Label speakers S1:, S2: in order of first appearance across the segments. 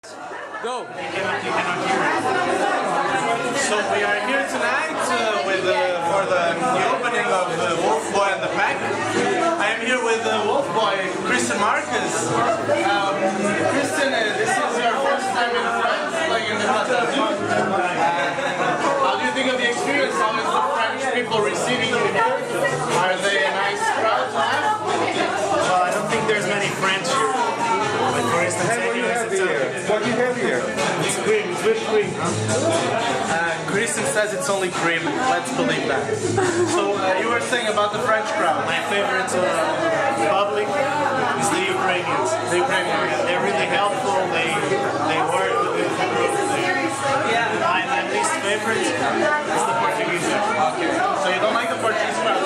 S1: Go!
S2: So we are here tonight for the opening of Wolfboy and the Pack. I am here with Wolfboy, Kristen Marcus. Kristen, this is your first time in France, like in the how do you think of the experience? How is the French people receiving you here? Are they a nice crowd to have?
S3: Well, I don't think there's many French here. But for instance,
S4: What do you have here?
S3: it's cream, it's whipped cream.
S2: Kristen says it's only cream. Let's believe that. So you were saying about the French crowd.
S3: My favorite public is the Ukrainians.
S2: The Ukrainians.
S3: They're really helpful. They work with the group. My least favorite is the Portuguese.
S2: Okay. So you don't like the Portuguese crowd?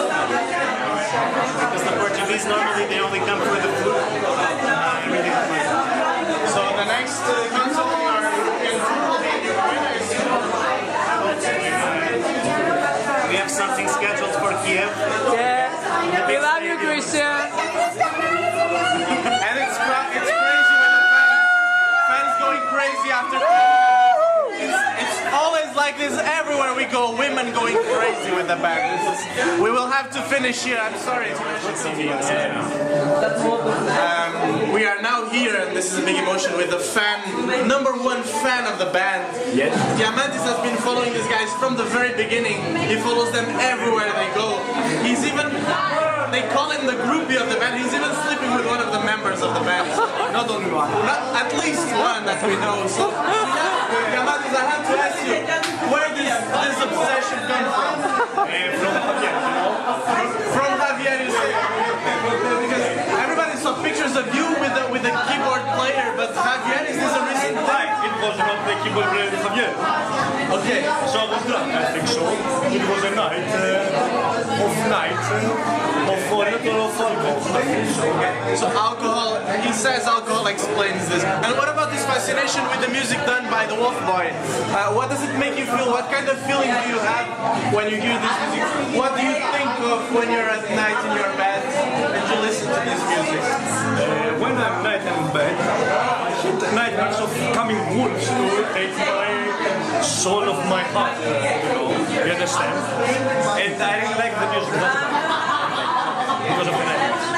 S3: Because the Portuguese normally they only come for the food. I really don't like it.
S2: So the next concert will be in Ukraine, I assume?
S3: We have something scheduled for Kiev.
S1: Yeah, we love you, Christian.
S2: And it's crazy with the fans going crazy after. It's always like this everywhere we go. Women going crazy with the band. We will have to finish here. I'm sorry to mention something else. We are now here, and this is a big emotion with the #1 fan of the band.
S3: Yes.
S2: Diamantis has been following these guys from the very beginning. He follows them everywhere they go. He's even. They call him the groupie of the band. He's even sleeping with one of the members of the band. Not only one. At least one that we know. So, Diamantis, I have to ask you, where does this obsession come from?
S3: From Javier, you know?
S2: From Javier, you say? Because everybody saw pictures of you with the keyboard player, but Javier, is this a recent thing?
S3: It was not the keyboard player with Javier.
S2: Okay.
S3: So I was drunk, I think so. It was a night of alcohol.
S2: So alcohol, he says alcohol explains this. And what about this fascination with the music done by the Wolfboy? What does it make you feel? What kind of feeling do you have when you hear this music? What do you think of when you're at night in your bed and you listen to this music?
S3: When I'm night in bed, I hit nightmares of coming wolves to take my soul of my heart. You understand? And I really like the music. Because of the nightmares.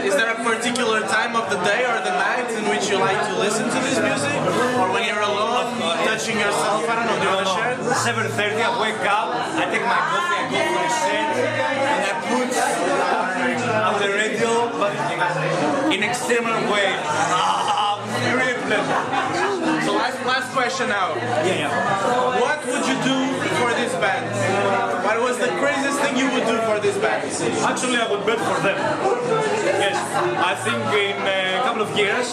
S2: Is there a particular time of the day or the night in which you like to listen to this music? Or when you're alone, touching yourself? I don't know, do you want to share?
S3: 7:30, I wake up, I take my coffee, I go for a set, and I put on the radio, but in extreme way. Really pleasure.
S2: So last question now.
S3: Yeah.
S2: What would you do for this band? What was the craziest thing you would do for this band?
S3: Actually, I would bet for them. Yes, I think in a couple of years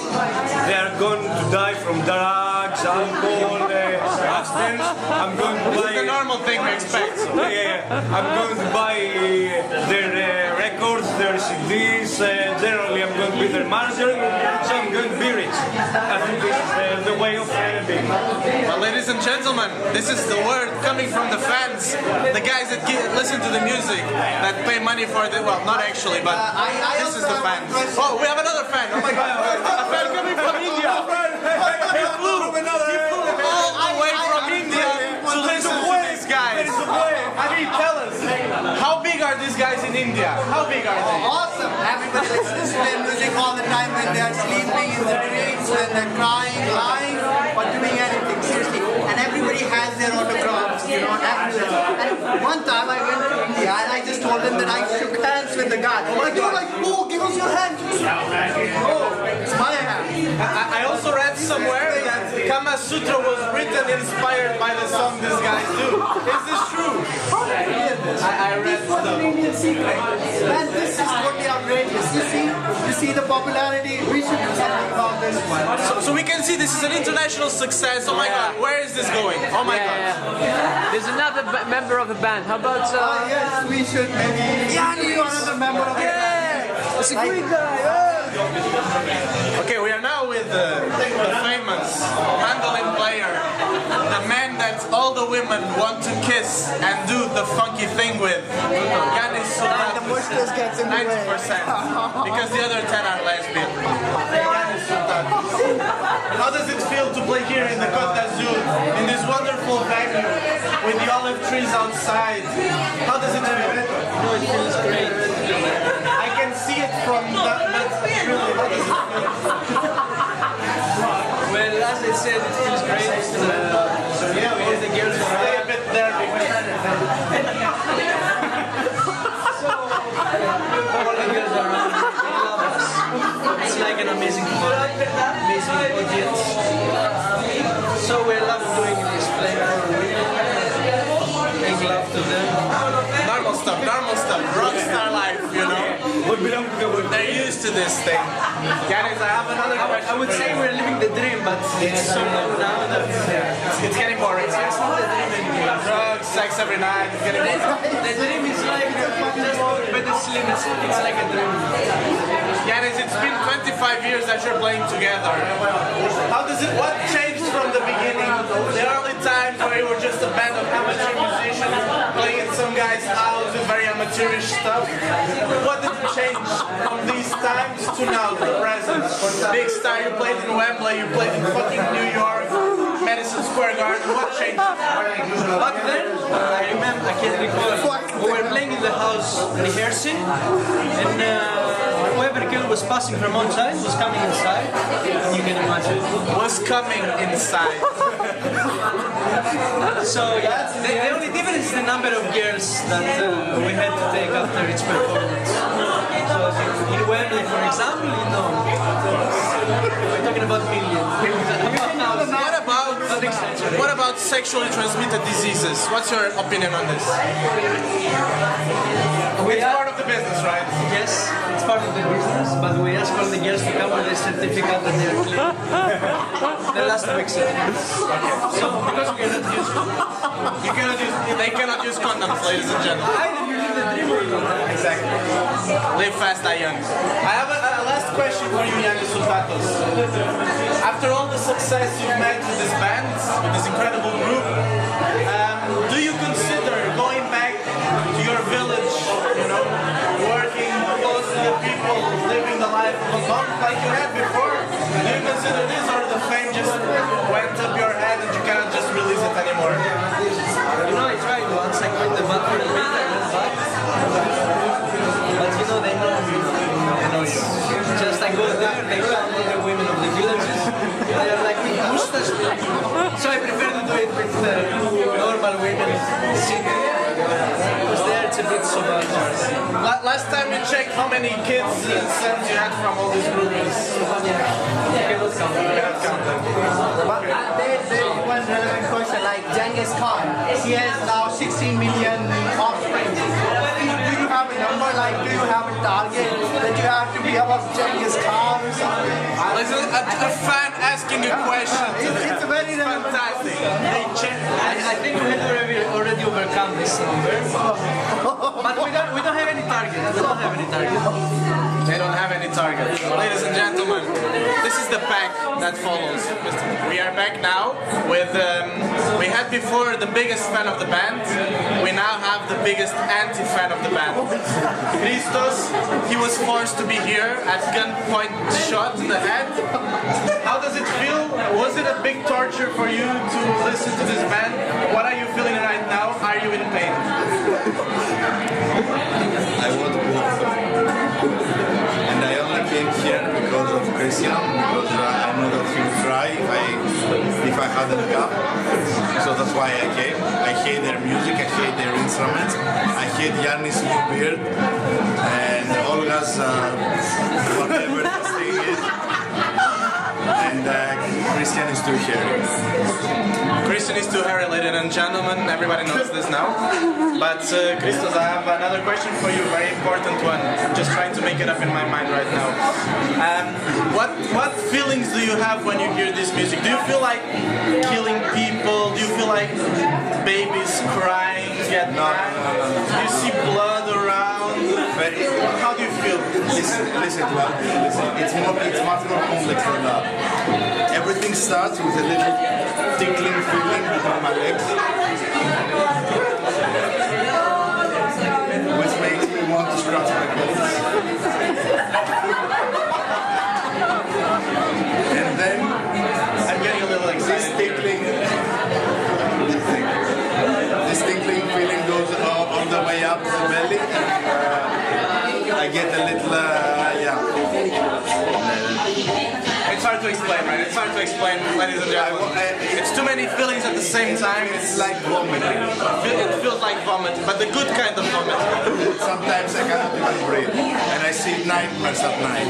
S3: they are going to die from drugs, alcohol, accidents. I'm going to buy.
S2: It's the normal thing we expect.
S3: Yeah. I'm going to buy their records, their CDs. Generally, I'm going to be their manager, so I'm going to be rich. I think this is the way of being.
S2: Well, ladies and gentlemen, this is the word coming from the fans, the guys that listen to the music, that pay money for the. Well, not actually, but this is the fans. Oh, we have another fan. Oh my God, a fan coming from India. He flew all the way from India to listen to these guys. I mean, tell us, how big are these guys in India? How big are they?
S5: Awesome! Everybody listens to their music all the time when they are sleeping, in the dreams, when they're crying, lying, or doing anything, seriously. And everybody has their autographs, you know, everywhere. And one time I went to India and I just told them that I shook hands with the guy. Like, they were like, oh, give us your hand. Oh, it's my hand.
S2: I also read somewhere that Kama Sutra was written inspired by the song these guys do. Is this true? I read stuff.
S5: Man, this is totally outrageous. You see the popularity. We should do something about this one.
S2: So we can see this is an international success. Oh my God, where is this going? Oh my God.
S1: There's another member of the band. How about?
S5: Yes, we should maybe. Yeah, you another member of the band.
S1: It's a great guy.
S2: Okay, we are now with the famous mandolin player, the man that all the women want to kiss and do the funky thing with. Denys
S5: The mushrooms gets in the way.
S2: 90%, because the other 10 are lesbian. Denys Kryvystkyy. play here in the Côte d'Azur, in this wonderful venue with the olive trees outside. How does it feel?
S1: No, it feels great.
S2: I can see it from that, but really, how does it feel?
S1: Well, as I said, it feels great. All the girls are
S2: Stay a bit there because
S1: all the girls are around. They love us. It's like an amazing fun, amazing audience. So we love doing this play for women. Make love to them.
S2: normal stuff, rockstar life, you know. They're used to this thing. Denys, I have another question.
S1: I would say we're living the dream, but it's so long now that
S2: It's getting boring.
S1: it's not the dream anymore.
S2: Drugs, sex every night, it's getting boring.
S1: The dream is like just better slim. It's like a dream.
S2: Denys, it's been 25 years that you're playing together. What changed from the beginning? The early times where you were just a band of amateur musicians playing in some guy's house with very amateurish stuff. What did change from these times to now, to the present? Big star, you played in Wembley, you played in fucking New York, Madison Square Garden. What changed?
S1: Back then, I remember, I can recall, we were playing in the house rehearsing, and whoever girl was passing from outside was coming inside. You can imagine.
S2: Was coming inside.
S1: So yeah, the only difference is the number of girls that we had to take after each performance. So in Wembley, for example, you know, we're talking about millions.
S2: What about sexually transmitted diseases? What's your opinion on this? It's part of the business, right?
S1: Yes, it's part of the business, but we ask all the girls to come with a certificate that they are clean. The last week's certificate. So, because we cannot use
S2: They cannot use condoms, ladies and gentlemen.
S1: either you live the dream or you don't.
S2: Exactly. Live fast, die young. I have a last question for you, young Sultatos. After all the success you've made with this band, with this incredible group, do you consider going back to your village, you know, working close to the people, living the life of a monk like you had before? Do you consider this, or the fame just went up your head and you cannot just release it anymore?
S1: You know, I tried once, I quit the band for a bit, I went back. But you know, they know me. They know you. Just I go there, they show all the women of the villages. They are like, mustache. So I prefer to do it with normal women singing. Because there it's a bit so much.
S2: Last time you checked how many kids and sons you had from all these groupies.
S1: You cannot count.
S2: You cannot count them.
S5: There's one relevant question, like Denys Kryvystkyy. He has now 16 million offspring. Do you have a number, like do you have a target that you have to be above Denys Kryvystkyy or something?
S2: Listen, a fan asking a question.
S5: It's a very relevant
S2: Fantastic. They check.
S1: I think we had already overcome this number. But we don't have any target. We don't have any target.
S2: They don't have any target. Ladies and gentlemen, this is the pack that follows. We are back now with, we had before the biggest fan of the band. We now have the biggest anti-fan of the band. Christos, he was forced to be here at gunpoint, shot in the head. How does it feel? Was it a big torture for you to listen to this band? What are you feeling right now? Are you in pain?
S6: I want to go. And I only came here because of Christian, because I know that he would try if I hadn't come. So that's why I came. I hate their music, I hate their instruments, I hate Yannis' new beard, and Olga's whatever this thing is. And Christian is too hairy.
S2: Christian is too hairy, ladies and gentlemen. Everybody knows this now. But Christos, I have another question for you, very important one. I'm just trying to make it up in my mind right now. What feelings do you have when you hear this music? Do you feel like killing people? Do you feel like babies crying? Get mad? Do you see blood around? How do you feel?
S6: Listen, it's much more complex than that. Everything starts with a little tickling feeling between my legs, which makes me want to scratch my clothes. And then
S2: I'm getting a little excited. to explain, right? It's hard to explain, ladies and gentlemen. It's too many feelings at the same time. It's like
S6: Vomiting.
S2: it feels like vomit, but the good kind of vomit.
S6: Sometimes I cannot even breathe, and I see nightmares at night.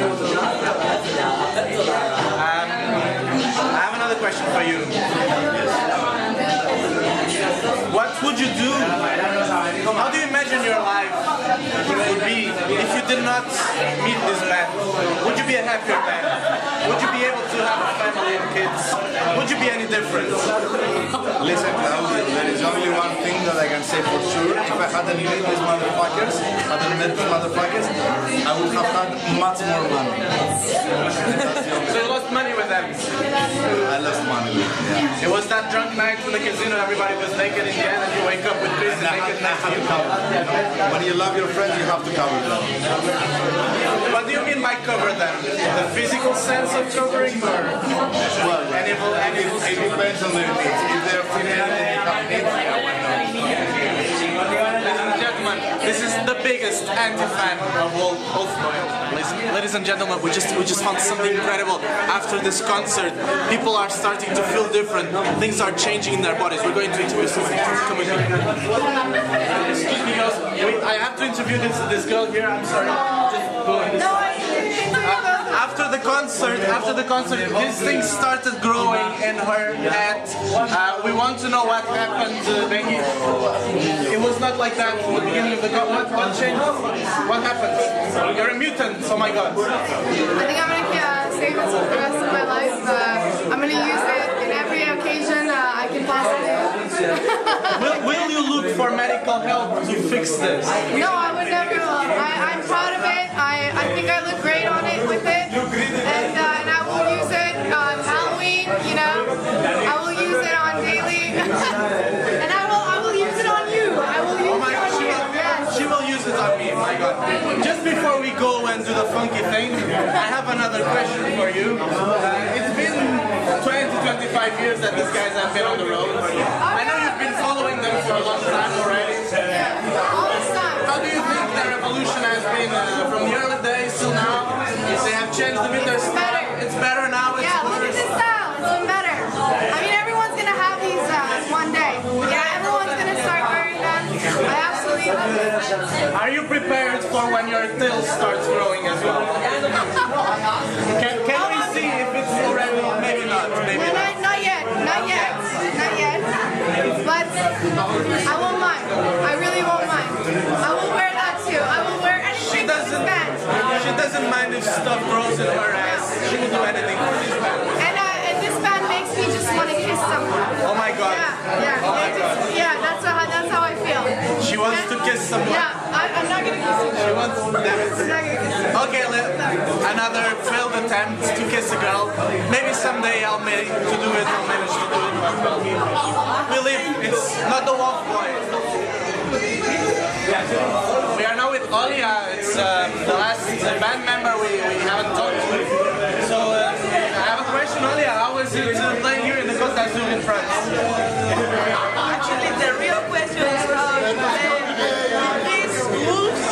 S2: I have another question for you. What would you do? How do you imagine your life would be if you did not meet this band? Would you be a happier band? Would you be able to have a family and kids? Would you be any different?
S6: Listen, there is only one thing that I can say for sure. If I hadn't met these motherfuckers, I would have had much more money.
S2: So you lost money with them.
S6: I lost money with them, yeah.
S2: It was that drunk night in the casino, everybody was naked in the end, and you wake up with Chris naked next to you.
S6: When you love your friends, you have to cover them.
S2: What do you mean by cover them? The physical sense of covering, or
S6: Well,
S2: animal?
S6: it depends on their needs. If they're female and they have needs, yeah, why not?
S2: Ladies and gentlemen, this is the biggest anti-fan of Wolfboy. Ladies and gentlemen, we just found something incredible after this concert. People are starting to feel different. Things are changing in their bodies. We're going to interview someone. Come with me. Excuse me, girls. I have to interview this girl here. I'm sorry. Just go on this. After the concert, these things started growing in her head. We want to know what happened, Bengi. It was not like that in the beginning of the concert. What changed? What happened? You're a mutant. Oh my God.
S7: I think I'm gonna save it for the rest of my life. I'm gonna use it in every occasion I can possibly.
S2: Will you look for medical help to fix this?
S7: No, I would never. I'm proud of it. I think I look great on it with it, and I will use it on Halloween. You know, I will use it on daily, and I will use it on you. I will use it on you. Yes.
S2: She will use it on me, my God. Just before we go and do the funky thing, I have another question for you. It's been 20-25 years that these guys have been on the road. I know you've been following them for a long time already.
S7: All this time.
S2: How do you think their evolution has been from the early days till now? They have changed a bit their style. It's better now. It's
S7: Yeah, look at this style. It's doing better. I mean, everyone's gonna have these one day. Yeah, everyone's gonna start wearing them. I absolutely love it.
S2: Are you prepared for when your tail starts growing as well? Can we see if it's already? Maybe not. Maybe
S7: No,
S2: not.
S7: not yet. Not yet. Not yet. But I won't mind. I really won't mind. I will wear that too. I will wear anything for this band.
S2: She doesn't mind if stuff grows in her ass. She will do anything for this band.
S7: And this band makes me just want to kiss someone.
S2: Oh my God.
S7: Yeah.
S2: Oh my God.
S7: Yeah, that's how I feel.
S2: She wants to kiss someone.
S7: Yeah, I'm not gonna kiss you.
S2: She wants.
S7: I'm not gonna kiss you.
S2: Okay, another failed attempt to kiss a girl. Maybe someday I'll manage to do it. I'll manage to do it. We live. It's not the Wolfboy. We are now with Olia. It's the last band member we haven't talked to. So I have a question, Olia. How was it playing here in the Côte d'Azur in France?
S8: Actually, the real question is how these wolves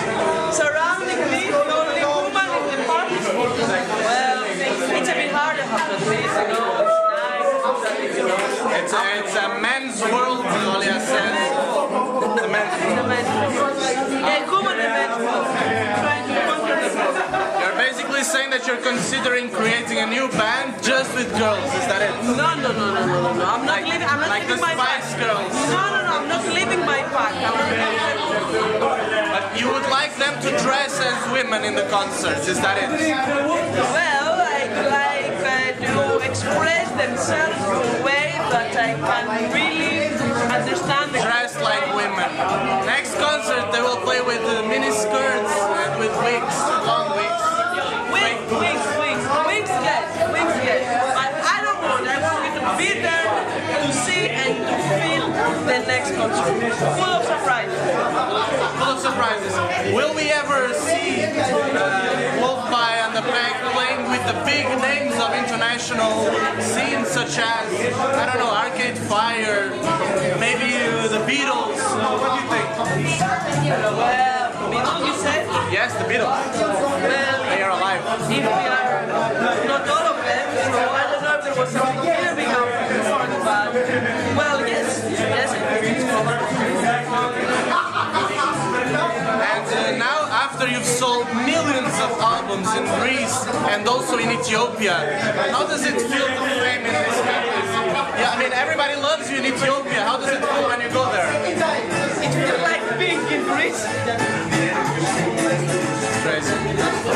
S8: surrounding me, the only woman in the park. Well, it's a bit harder after this, you know. It's nice.
S2: It's a men's world, Olia says. It's a men's world.
S8: A woman in men's world. Trying to conquer the world.
S2: You're basically saying that you're considering creating a new band just with girls, is that it?
S8: No. I'm not leaving. I'm not
S2: Like the
S8: leaving my pack.
S2: Spice Girls.
S8: No. I'm not leaving my pack.
S2: But you would like them to dress as women in the concerts, is that it?
S8: Well, I'd like to express themselves in a way that I can really understand the
S2: Dressed like women. Next concert they will play with mini skirts and with wigs, long wigs.
S8: Wings, yes. But I don't want. I want you to be there to see and to feel the next concert. Full of surprises.
S2: Full of surprises. Will we ever see Wolfboy and the Pack playing with the big names of international scenes such as, I don't know, Arcade Fire, maybe the Beatles? What do you think?
S8: Well, Beatles, you said?
S2: Yes, the Beatles.
S8: Well,
S2: They are alive.
S8: if we are not all of them, so I
S2: of albums in Greece and also in Ethiopia. How does it feel to fame in this country? Yeah, I mean, everybody loves you in Ethiopia. How does it feel when you go there?
S8: It feels like being in Greece.
S2: Crazy.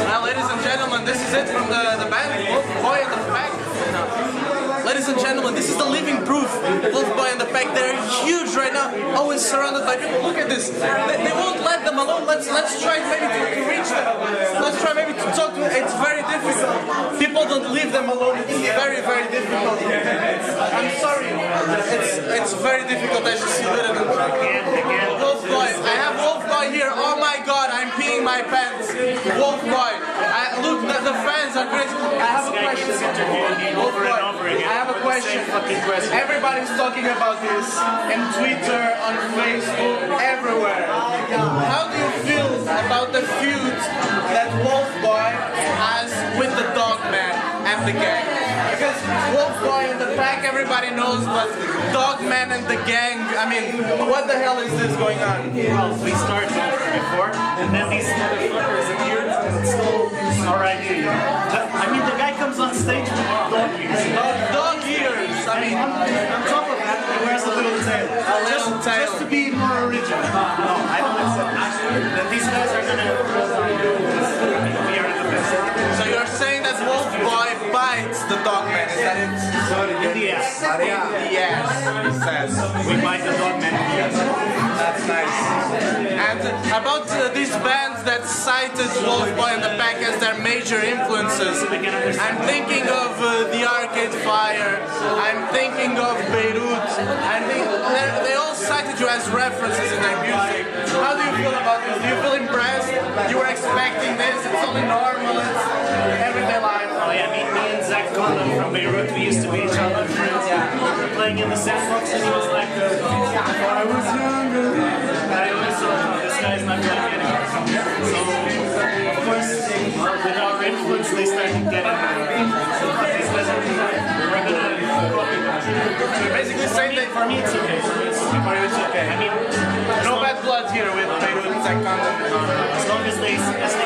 S2: Well, ladies and gentlemen, this is it from the band Wolfboy and the Pack. Ladies and gentlemen, this is the living proof. Wolfboy and the Pack, they're huge right now, always surrounded by people. Look at this. They won't let them alone. Let's try maybe to reach them. Let's try maybe to talk to them. It's very difficult. People don't leave them alone. It's very, very difficult. I'm sorry. It's very difficult as you see little. Wolfboy. I have Wolfboy here. Oh my God, I'm peeing my pants. Wolfboy. Look, the fans are crazy. I have a question. Wolfboy. I have a question. Everybody's talking about this on Twitter, on Facebook, everywhere. How do you feel about the feud that Wolfboy has with the Dogman and the gang? Because Wolfboy and the Pack, everybody knows, but Dogman and the gang, I mean, what the hell is this going on?
S3: Well, we started before, and then these motherfuckers appeared, and it's still alright here. I mean, the guy comes on stage with dog ears.
S2: Dog ears! I mean,
S3: On top of that, he wears a little tail. Just to be more original. No, I don't accept that. These guys are gonna... We are the best.
S2: so you're saying that Wolfboy bites the Dogman, is that it?
S3: In the ass.
S2: Yes, he says.
S3: We bite the dog man in the ass.
S2: That's nice. And about these bands that cited Wolfboy and the Pack as their major influences, I'm thinking of the Arcade Fire, I'm thinking of Beirut, they all cited you as references in their music. How do you feel about this? Do you feel impressed? You were expecting this? It's only normal, it's everyday life.
S3: Oh yeah, me and Zach Condon from Beirut, we used to be childhood friends. We were playing in the sandbox and he was like, when I was younger, I always thought, this guy's not going anywhere. So, of course, with our influence, they started getting these guys are we're gonna copy them.
S2: You're basically saying that
S3: For me, it's okay.
S2: for you it's okay.
S3: I mean,
S2: No bad blood here with Beirut and Zach Condon.
S3: as long as they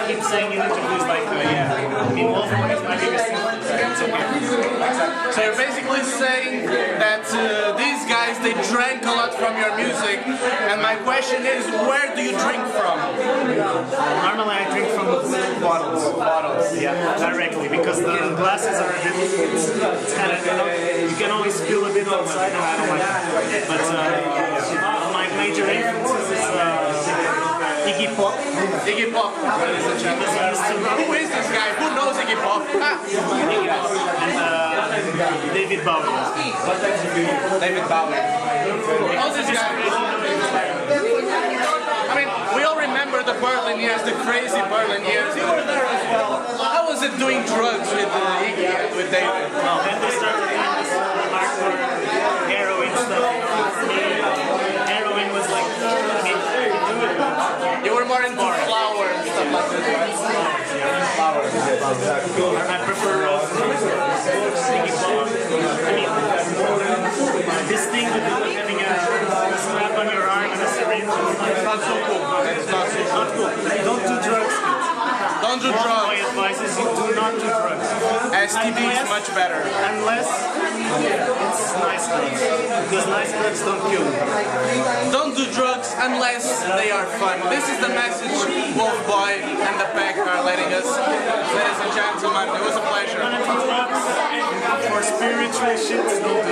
S3: keep saying in interviews like, I mean, Wolfboy is my biggest influence. It's okay.
S2: So you're basically saying that these guys, they drank a lot from your music, and my question is, where do you drink from?
S3: Normally I drink from bottles. Yeah, directly, because the glasses are a bit, it's kind of, you can always feel a bit outside and I don't like it. But my major influences is Iggy Pop.
S2: Iggy Pop, ladies and gentlemen. Who is this guy? Who knows Iggy Pop?
S3: And David Bowie.
S2: David Bowie. How's this guy? I mean, we all remember the Berlin years, the crazy Berlin years. You were there as well. How was it doing drugs with Iggy, with David?
S3: Well, then they started doing this hardcore heroin stuff. For me, heroin was like, I mean,
S2: You were more into flower and stuff like this, right? Flowers.
S3: I prefer Iggy Pop. I mean, this thing with having a strap on your arm and a syringe,
S2: It's not so cool. It's not so
S3: not cool. Don't do drugs.
S2: Don't do
S3: My
S2: drugs.
S3: advice is you do not do drugs.
S2: STD is much better.
S3: Unless it's nice drugs. Because nice drugs don't kill you.
S2: Don't do drugs unless they are fun. This is the message Wolfboy and the Pack are letting us. Ladies and gentlemen, it was a pleasure.
S3: For spiritual shit, don't